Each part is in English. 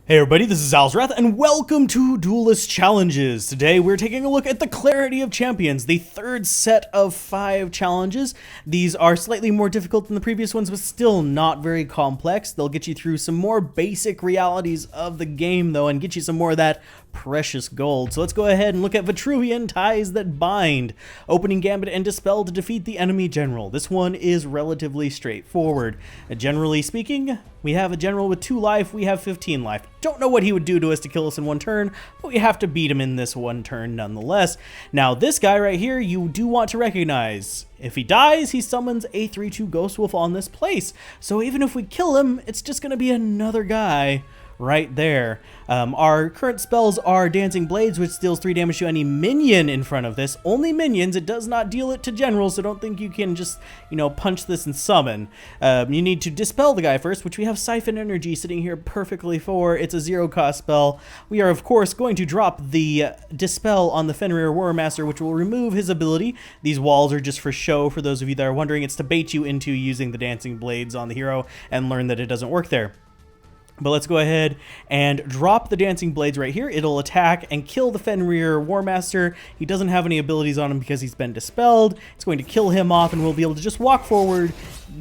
Hey everybody, this is Alzorath, and welcome to Duelyst Challenges. Today we're taking a look at the Clarity of Champions, the third set of 5 challenges. These are slightly more difficult than the previous ones, but still not very complex. They'll get you through some more basic realities of the game, though, and get you some more of that precious gold. So let's go ahead and look at Vetruvian Ties That Bind. Opening Gambit and Dispel to defeat the enemy general. This one is relatively straightforward. Generally speaking, we have a general with 2 life, we have 15 life. Don't know what he would do to us to kill us in one turn, but we have to beat him in this one turn nonetheless. Now this guy right here, you do want to recognize. If he dies, he summons a 3/2 Ghost Wolf on this place. So even if we kill him, it's just going to be another guy right there. Our current spells are Dancing Blades, which deals 3 damage to any minion in front of this. Only minions. It does not deal it to generals, so don't think you can just, punch this and summon. You need to dispel the guy first, which we have Siphon Energy sitting here perfectly for. It's a 0-cost spell. We are, of course, going to drop the Dispel on the Fenrir Warmaster, which will remove his ability. These walls are just for show, for those of you that are wondering. It's to bait you into using the Dancing Blades on the hero and learn that it doesn't work there. But let's go ahead and drop the Dancing Blades right here. It'll attack and kill the Fenrir Warmaster. He doesn't have any abilities on him because he's been dispelled. It's going to kill him off, and we'll be able to just walk forward,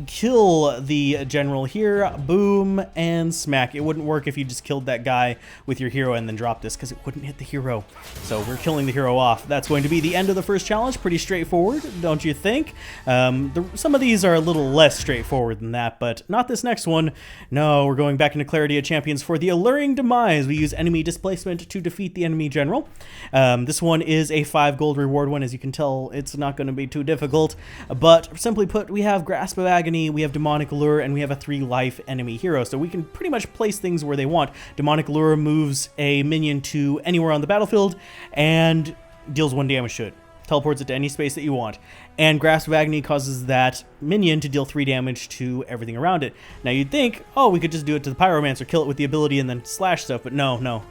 kill the general here, boom, and smack. It wouldn't work if you just killed that guy with your hero and then dropped this, because it wouldn't hit the hero. So we're killing the hero off. That's going to be the end of the first challenge. Pretty straightforward, don't you think? Some of these are a little less straightforward than that, but not this next one. No, we're going back into Clarity of Champions for the Alluring Demise. We use enemy displacement to defeat the enemy general. This one is a 5 gold reward one. As you can tell, it's not going to be too difficult, but simply put, we have Grasp of Agony, we have Demonic Allure, and we have a 3-life enemy hero, so we can pretty much place things where they want. Demonic Allure moves a minion to anywhere on the battlefield and deals 1 damage to it. Teleports it to any space that you want. And Grasp of Agony causes that minion to deal 3 damage to everything around it. Now you'd think, oh, we could just do it to the Pyromancer, kill it with the ability and then slash stuff, but no.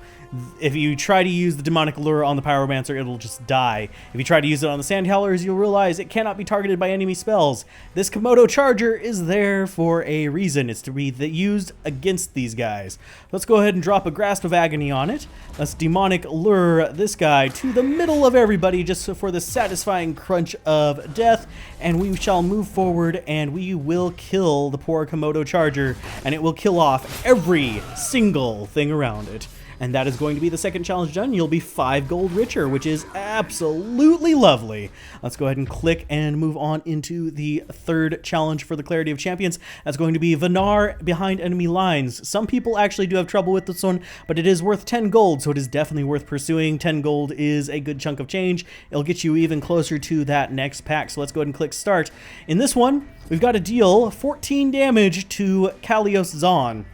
If you try to use the Demonic Allure on the Pyromancer, it'll just die. If you try to use it on the Sandhowlers, you'll realize it cannot be targeted by enemy spells. This Komodo Charger is there for a reason. It's to be used against these guys. Let's go ahead and drop a Grasp of Agony on it. Let's Demonic Allure this guy to the middle of everybody just for the satisfying crunch of death, and we shall move forward and we will kill the poor Komodo Charger, and it will kill off every single thing around it. And that is going to be the second challenge done. You'll be 5 gold richer, which is absolutely lovely. Let's go ahead and click and move on into the third challenge for the Clarity of Champions. That's going to be Vanar behind enemy lines. Some people actually do have trouble with this one, but it is worth 10 gold, so it is definitely worth pursuing. 10 gold is a good chunk of change. It'll get you even closer to that next pack, so let's go ahead and click start. In this one, we've got to deal 14 damage to Kalios Zahn,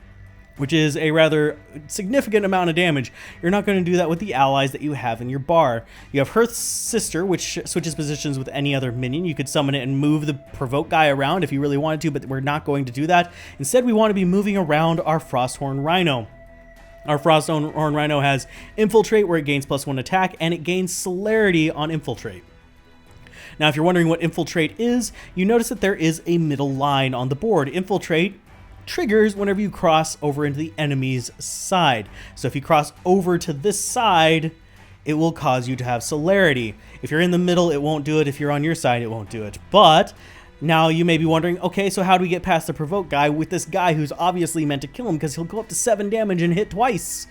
which is a rather significant amount of damage. You're not going to do that with the allies that you have in your bar. You have Hearth's Sister, which switches positions with any other minion. You could summon it and move the Provoke guy around if you really wanted to, but we're not going to do that. Instead, we want to be moving around our Frosthorn Rhino. Our Frosthorn Rhino has Infiltrate, where it gains +1 attack, and it gains Celerity on Infiltrate. Now, if you're wondering what Infiltrate is, you notice that there is a middle line on the board. Infiltrate triggers whenever you cross over into the enemy's side. So if you cross over to this side, it will cause you to have celerity. If you're in the middle, it won't do it. If you're on your side, it won't do it. But now you may be wondering, okay, so how do we get past the Provoke guy with this guy who's obviously meant to kill him, because he'll go up to 7 damage and hit twice?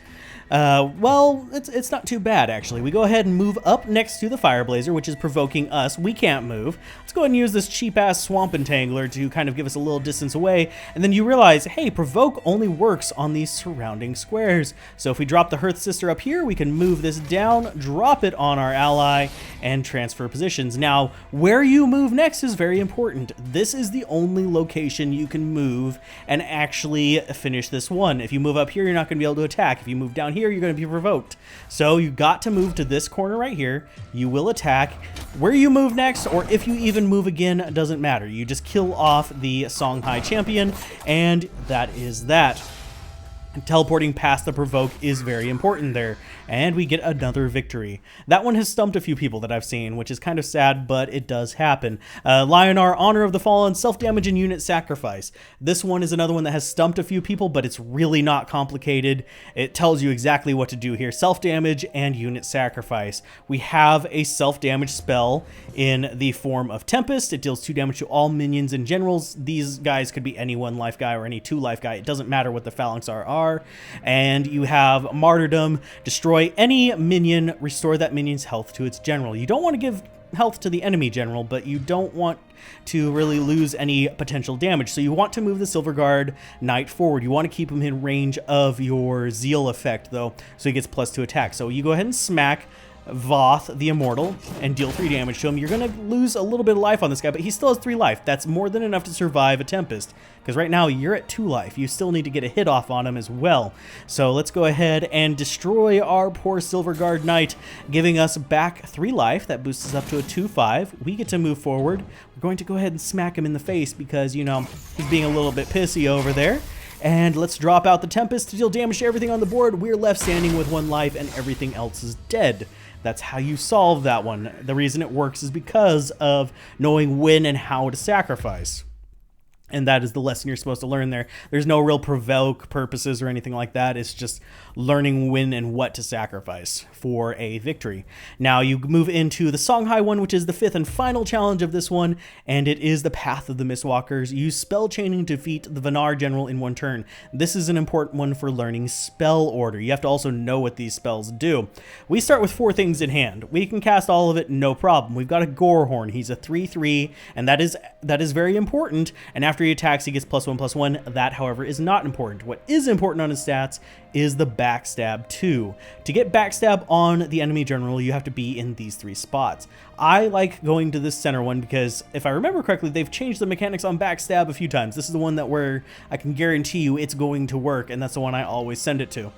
Well, it's not too bad, actually. We go ahead and move up next to the Fireblazer, which is provoking us. We can't move. Let's go ahead and use this cheap-ass Swamp Entangler to kind of give us a little distance away. And then you realize, hey, Provoke only works on these surrounding squares. So if we drop the Hearth Sister up here, we can move this down, drop it on our ally, and transfer positions. Now, where you move next is very important. This is the only location you can move and actually finish this one. If you move up here, you're not going to be able to attack. If you move down here, you're going to be provoked. So you got to move to this corner right here. You will attack. Where you move next, or if you even move again, doesn't matter. You just kill off the Songhai champion, and that is that. Teleporting past the provoke is very important there, and we get another victory. That one has stumped a few people that I've seen, which is kind of sad, but it does happen. Lyonar, Honor of the Fallen, self-damage and unit sacrifice. This one is another one that has stumped a few people, but it's really not complicated. It tells you exactly what to do here. Self-damage and unit sacrifice. We have a self-damage spell in the form of Tempest. It deals 2 damage to all minions and generals. These guys could be any 1 life guy or any 2 life guy. It doesn't matter what the phalanx are. And you have Martyrdom, destroy any minion, restore that minion's health to its general. You don't want to give health to the enemy general, but you don't want to really lose any potential damage. So you want to move the Silver Guard Knight forward. You want to keep him in range of your Zeal effect, though, so he gets +2 attack. So you go ahead and smack Voth, the Immortal, and deal 3 damage to him. You're going to lose a little bit of life on this guy, but he still has 3 life. That's more than enough to survive a Tempest, because right now you're at 2 life. You still need to get a hit off on him as well. So let's go ahead and destroy our poor Silver Guard Knight, giving us back 3 life. That boosts us up to a 2/5. We get to move forward. We're going to go ahead and smack him in the face because, you know, he's being a little bit pissy over there. And let's drop out the Tempest to deal damage to everything on the board. We're left standing with 1 life and everything else is dead. That's how you solve that one. The reason it works is because of knowing when and how to sacrifice. And that is the lesson you're supposed to learn there. There's no real provoke purposes or anything like that. It's just learning when and what to sacrifice for a victory. Now you move into the Songhai one, which is the 5th and final challenge of this one, and it is the Path of the Mistwalkers. Use spell chaining to defeat the Vanar general in 1 turn. This is an important one for learning spell order. You have to also know what these spells do. We start with 4 things in hand. We can cast all of it, no problem. We've got a Gorehorn. He's a 3/3, and that is very important. And after he attacks, he gets +1/+1. That, however, is not important. What is important on his stats is the Backstab 2. To get Backstab on the enemy general, you have to be in these 3 spots. I like going to this center one because, if I remember correctly, they've changed the mechanics on Backstab a few times. This is the one that where I can guarantee you it's going to work, and that's the one I always send it to.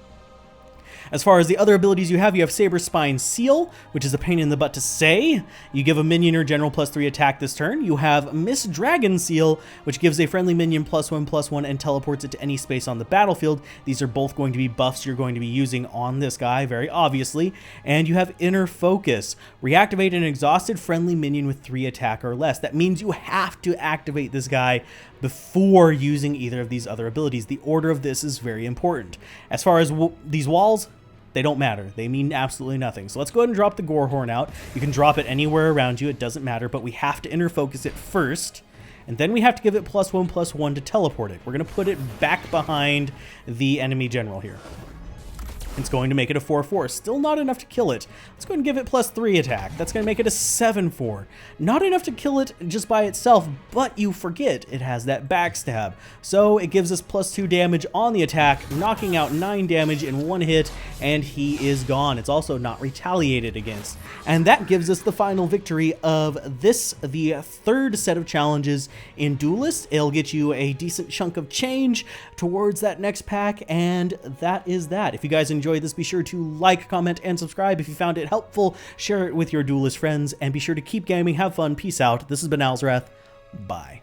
As far as the other abilities you have Saber Spine Seal, which is a pain in the butt to say. You give a minion or general +3 attack this turn. You have Miss Dragon Seal, which gives a friendly minion +1/+1 and teleports it to any space on the battlefield. These are both going to be buffs you're going to be using on this guy, very obviously. And you have Inner Focus. Reactivate an exhausted friendly minion with 3 attack or less. That means you have to activate this guy before using either of these other abilities. The order of this is very important. As far as these walls, they don't matter. They mean absolutely nothing. So let's go ahead and drop the Gorehorn out. You can drop it anywhere around you. It doesn't matter, but we have to inner focus it first. And then we have to give it +1/+1 to teleport it. We're going to put it back behind the enemy general here. It's going to make it a 4/4. Still not enough to kill it. Let's go ahead and give it +3 attack. That's going to make it a 7/4. Not enough to kill it just by itself, but you forget it has that backstab. So it gives us +2 damage on the attack, knocking out 9 damage in 1 hit, and he is gone. It's also not retaliated against. And that gives us the final victory of this, the 3rd set of challenges in Duelyst. It'll get you a decent chunk of change towards that next pack, and that is that. If you guys enjoyed this, be sure to like, comment, and subscribe. If you found it helpful, share it with your Duelyst friends, and be sure to keep gaming, have fun, peace out. This has been Alzorath. Bye.